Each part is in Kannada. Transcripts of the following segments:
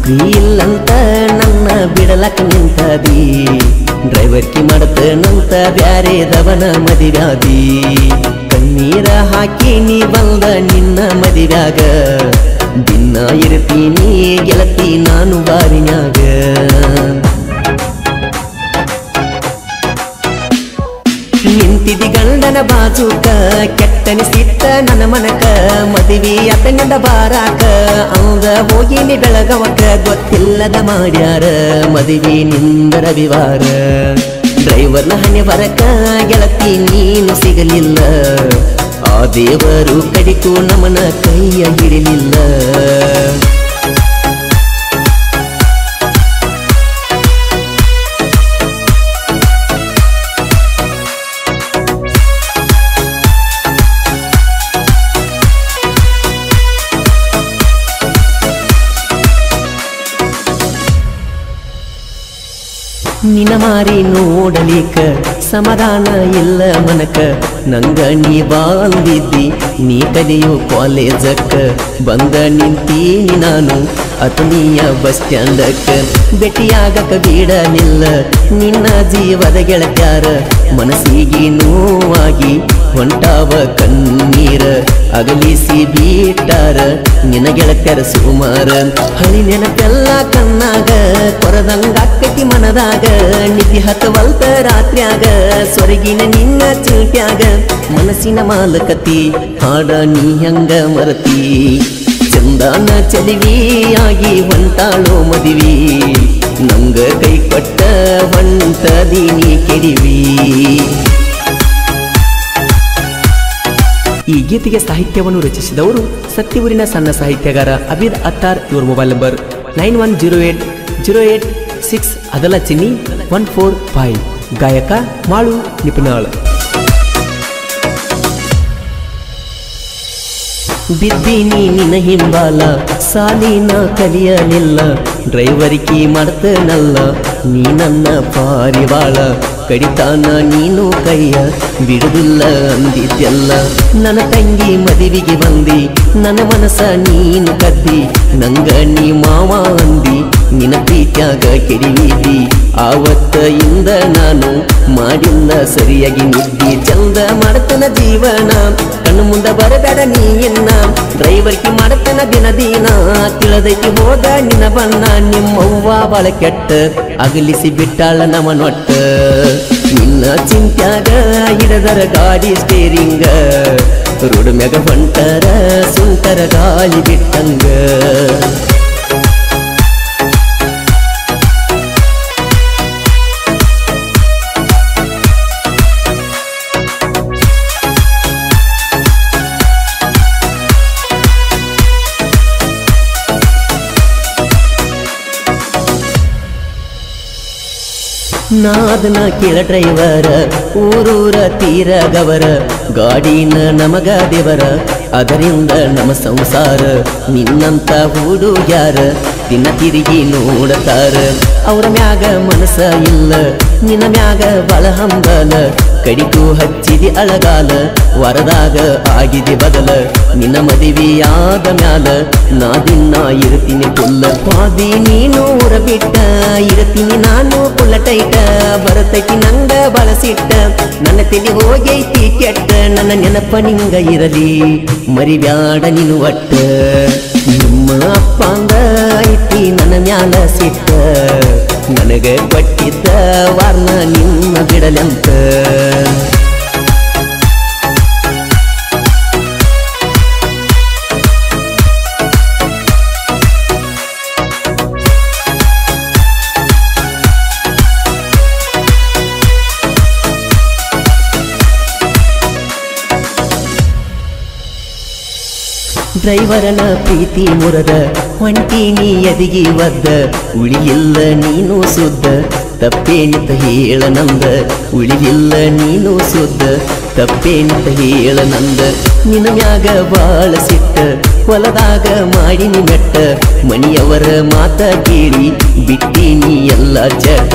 ನೀ ಇಲ್ಲಂತ ನನ್ನ ಬಿಡಲಕ್ಕ ನಿಂತದಿ ಡ್ರೈವರ್ಕಿ ಮಾಡತನಂತ ಬ್ಯಾರೆದವನ ಮದಿವ್ಯಾದಿ ಕಣ್ಣೀರ ಹಾಕಿ ನೀ ಬಂದ ನಿನ್ನ ಮದಿವ್ಯಾಗ ದಿನ ಇರ್ತೀನಿ ಗೆಳತಿ ನಾನು ಬಾರಿನ್ಯಾಗ ನಿಂತಿದಿ ಗಂಡನ ಬಾಜುಕ ಕೆಟ್ಟನಿಸಿತ್ತ ನನ್ನ ಮನಕ ಮದುವೆ ಅತನಿಂದ ಬಾರಾಕ ಅಂದ ಹೋಗಿನಿ ಬೆಳಗವಕ ಗೊತ್ತಿಲ್ಲದ ಮಾಡ್ಯಾರ ಮದುವೆ ನಿಂದ ರವಿವಾರ ಡ್ರೈವರ್ನ ಹಣೆ ಬರಕ ಗೆಳತಿ ನೀನು ಸಿಗಲಿಲ್ಲ ಆ ದೇವರು ಕಡಿತು ನಮನ ಕೈಯ ಹಿಡಿಲಿಲ್ಲ ನಿನ್ನ ಮಾರಿ ನೋಡಲಿಕ ಸಮಾಧಾನ ಇಲ್ಲ ಮನಕ ನಂಗ ನೀ ಬಾಂದಿದ್ದಿ ನೀ ಕಲಿಯೋ ಕಾಲೇಜಕ್ಕ ಬಂದ ನಿಂತೀನಿ ನಾನು ಅತನಿಯ ಬಸ್ ಸ್ಟ್ಯಾಂಡಕ್ಕ ಭೇಟಿಯಾಗಕ ಬಿಡಲಿಲ್ಲ ನಿನ್ನ ಜೀವದ ಗೆಳತ್ಯಾರ ಮನಸ್ಸಿಗೆ ನೋವಾಗಿ ಹೊಂಟಾವ ಕಣ್ಣೀರ ಅಗಲಿಸಿ ಬಿಟ್ಟಾರ ನಿನ್ನ ಗೆಳತ್ಯಾರ ಸುಮಾರ ಹಳಿ ನೆನಪೆಲ್ಲ ಕಣ್ಣಾಗ ಕೊರದಂಗಾಕತಿ ಮನದಾಗ ನಿಧಿ ಹತ್ತವಲ್ತ ರಾತ್ರ್ಯಾಗ ಸ್ವರ್ಗಿನ ನಿನ್ನ ಚಿಲ್ಟ್ಯಾಗ ಮನಸ್ಸಿನ ಮಾಲಕತಿ ಹಾಡ ನೀ ಹಂಗ ಮರತಿ ಚಂದಾನ ಚಲಿವಿಯಾಗಿ ಹೊಂಟಾಳೋ ಮದಿವಿ ನಂಗ ಕೈ ಕೊಟ್ಟ ಹೊಂಟದೀನಿ ಕೆಡಿವಿ ಈ ಗೀತೆಗೆ ಸಾಹಿತ್ಯವನ್ನು ರಚಿಸಿದವರು ಸತ್ಯವೂರಿನ ಸಣ್ಣ ಸಾಹಿತ್ಯಗಾರ ಅಬೀದ್ ಅತ್ತಾರ್ ಇವರ ಮೊಬೈಲ್ ನಂಬರ್ 910808 ಅದಲ ಚಿನ್ನಿ 145 ಗಾಯಕ ಮಾಳು ನಿಪುಣಾಳ್ ಬಿದ್ದೀನಿ ನಿನ್ನ ಹಿಂಬಾಲ ಸಾಲಿನ ಕಲಿಯಲಿಲ್ಲ ಡ್ರೈವರಿಕಿ ಮಾಡ್ತನಲ್ಲ ನೀ ನನ್ನ ಪಾರಿವಾಳ ಕಡಿತಾನ ನೀನು ಕೈಯ ಬಿಡುದಿಲ್ಲ ಅಂದಿದ್ದೆಲ್ಲ ನನ್ನ ತಂಗಿ ಮದುವೆಗೆ ಬಂದಿ ನನ್ನ ಮನಸ ನೀನು ಕದ್ದಿ ನಂಗ ನೀ ಮಾವ ಅಂದಿ ನಿನ್ನ ಪ್ರೀತ್ಯಾಗ ಕೆಡಿವಿದಿ ಆವತ್ತ ಇಂದ ನಾನು ಮಾಡಿಲ್ಲ ಸರಿಯಾಗಿ ನಿದ್ದಿ ಚಂದ ಮಾಡತನ ಜೀವನ ಕಣ್ಣು ಮುಂದೆ ಬರಬೇಡ ನೀ ಎನ್ನ ಡ್ರೈವರ್ಕಿ ಮಾಡತನ ದಿನ ದಿನ ತಿಳದೈತಿ ಹೋದ ನಿನ್ನ ಬಣ್ಣ ನಿಮ್ಮವ್ವ ಬಾಳ ಕೆಟ್ಟ ಅಗಲಿಸಿ ಬಿಟ್ಟಾಳ ನಮನೊಟ್ಟ ನಿನ್ನ ಚಿಂತ್ಯಾಗ ಹಿಡದರ ಗಾಡಿ ಸ್ಟೇರಿಂಗ ರೋಡ್ ಮ್ಯಾಗ ಹೊಂಟರ ಸುಂಟರ ಗಾಳಿ ಬಿಟ್ಟಂಗ ನಾದನ ಕೇಳ ಡ್ರೈವರ ಊರೂರ ತೀರಗವರ ಗಾಡಿನ ನಮಗ ದೇವರ ಅದರಿಂದ ನಮ್ಮ ಸಂಸಾರ ನಿನ್ನಂತ ಹುಡುಗ್ಯಾರ ದಿನ ತಿರುಗಿ ನೋಡತಾರ ಅವರ ಮ್ಯಾಗ ಮನಸ ಇಲ್ಲ ನಿನ್ನ ಮ್ಯಾಗ ಬಳ ಹಂಬಲ ಕಡಿತು ಹಚ್ಚಿದಿ ಅಳಗಾಲ ವರದಾಗ ಆಗಿದೆ ಬದಲ ನಿನ್ನ ಮದುವೆಯಾದ ಮ್ಯಾಲ ನಾ ದಿನ ಇರ್ತೀನಿ ಪುಲ್ಲ ಪಾದಿ ನೀನು ಊರ ಬಿಟ್ಟ ಇರ್ತೀನಿ ನಾನು ಪುಲ್ಲ ಟೈಟ ಬರತೈತಿ ನಂಗ ಬಳಸಿಟ್ಟ ನನ್ನ ತಲೆ ಹೋಗೈತಿ ಕೆಟ್ಟ ನನ್ನ ನೆನಪ ನಿಂಗ ಇರಲಿ ಮರಿಬ್ಯಾಡ ನೀನು ಒಟ್ಟ ನಿಮ್ಮ ಅಪ್ಪಂಗ ಐತಿ ನನ್ನ ಮ್ಯಾಲ ಸಿಟ್ಟ ನನಗ ಕೊಟ್ಟಿದ್ದ ವಾರ್ನ ನಿನ್ನ ಬಿಡಲಂತ ಡ್ರೈವರನ ಪ್ರೀತಿ ಮುರದ ಹೊಂಟೀನಿ ಎದಿಗಿ ಒದ್ದ ಉಳಿಯಿಲ್ಲ ನೀನು ಸುದ್ದ ತಪ್ಪೇನಿತ ಹೇಳ ನಂದ ಉಳಿಲಿಲ್ಲ ನೀನು ಸುದ್ದ ತಪ್ಪೇನಿತ ಹೇಳ ನಂದ ನಿನ್ನ ಮ್ಯಾಗ ಬಾಳ ಸಿಟ್ಟ ಹೊಲದಾಗ ಮಾಡಿನಿ ಮೆಟ್ಟ ಮನಿಯವರ ಮಾತ ಕೇಳಿ ಬಿಟ್ಟೀನಿ ಎಲ್ಲ ಚಟ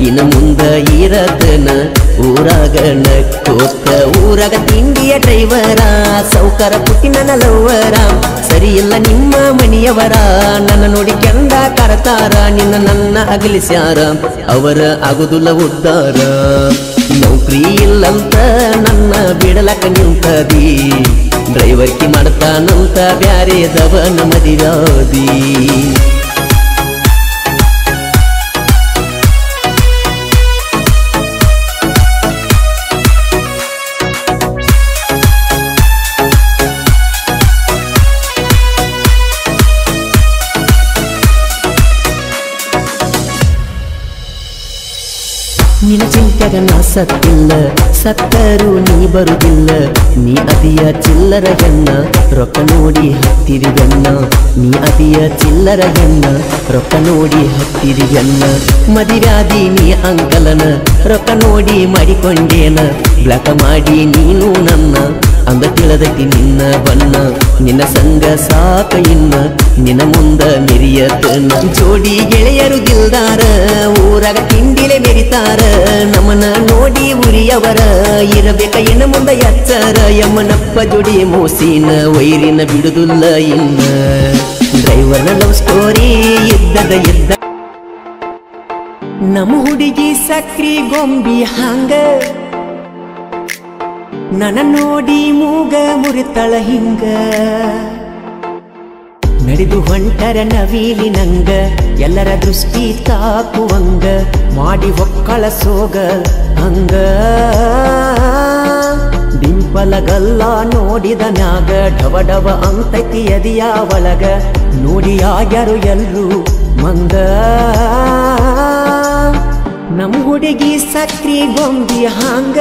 ಇನ್ನು ಮುಂದ ಇರತನ ಊರಾಗ ನಕ್ಕೋತ ಊರಾಗ ತಿಂಡಿಯ ಡ್ರೈವರ ಸೌಕರ ಪುಟ್ಟಿ ನನ್ನ ಲವ್ವರ ಸರಿ ಇಲ್ಲ ನಿಮ್ಮ ಮನೆಯವರ ನನ್ನ ನೋಡಿ ಕೆಂದ ಕರತಾರ ನಿನ್ನ ನನ್ನ ಅಗಲಿಸ್ಯಾರ ಅವರ ಆಗುದಿಲ್ಲ ಉದ್ದಾರ ನೌಕರಿ ಇಲ್ಲಂತ ನನ್ನ ಬಿಡಲಕ ನಿಂತದಿ ಡ್ರೈವರ್ಕಿ ಮಾಡ್ತಾನಂತ ಬ್ಯಾರೆದವನ ಮದಿವಾದಿ ನಿನ್ನ ಚಿಂತೆಗ ನಾ ಸತ್ತಿಲ್ಲ ಸತ್ತರೂ ನೀ ಬರುದಿಲ್ಲ ನೀ ಅದಿಯ ಚಿಲ್ಲರ ಹೆಣ್ಣ ರೊಕ್ಕ ನೋಡಿ ಹತ್ತಿರಿ ಗಣ್ಣ ನೀ ಅದಿಯ ಚಿಲ್ಲರ ಹೆಣ್ಣ ರೊಕ್ಕ ನೋಡಿ ಹತ್ತಿರಿ ಗಣ್ಣ ಮದಿವ್ಯಾದಿ ನೀ ಅಂಕಲನ ರೊಕ್ಕ ನೋಡಿ ಮಾಡಿಕೊಂಡೇನ ಬ್ಲಾಕ ಮಾಡಿ ನೀನು ನನ್ನ ಅಂದ ತಿಳದೈತಿ ನಿನ್ನ ಬಣ್ಣ ನಿನ್ನ ಸಂಗ ಸಾಕ ಇನ್ನ ನಿನ್ನ ಮುಂದ ಮೆರಿಯತನ ಜೋಡಿ ಗೆಳೆಯರು ದಿಲ್ದಾರ ಊರಾಗ ತಿಂಡಿಲೆ ಮೆರಿತಾರ ನಮ್ಮನ ನೋಡಿ ಉರಿಯವರ ಇರಬೇಕ ಇನ್ನ ಮುಂದ ಎಚ್ಚರ ಯಮ್ಮನಪ್ಪ ಜೋಡಿ ಮೋಸಿನ ವೈರಿನ ಬಿಡುದಿಲ್ಲ ಇನ್ನ ಡ್ರೈವರ್ನ ಲವ್ ಸ್ಟೋರಿ ಇದ್ದ ನಮ್ಮ ಹುಡುಗಿ ಸಕ್ರಿ ಗೊಂಬಿ ಹಂಗ ನನ್ನ ನೋಡಿ ಮೂಗ ಮುರಿತಳ ಹಿಂಗ ನಡೆದು ಹೊಂಟರ ನವೀಲಿ ನಂಗ ಎಲ್ಲರ ದೃಷ್ಟಿ ತಾಕುವಂಗ ಮಾಡಿ ಒಕ್ಕಳ ಸೋಗ ಹಂಗ ಡಿಂಪಲಗಲ್ಲ ನೋಡಿದ ನ್ಯಾಗ ಡವ ಡವ ಅಂತೈತಿ ಅದಿಯ ಒಳಗ ನೋಡಿ ಆಗ್ಯಾರು ಎಲ್ರು ಮಂಗ ನಮ್ಮ ಹುಡುಗಿ ಸಕ್ರಿ ಗೊಂಬಿ ಹಂಗ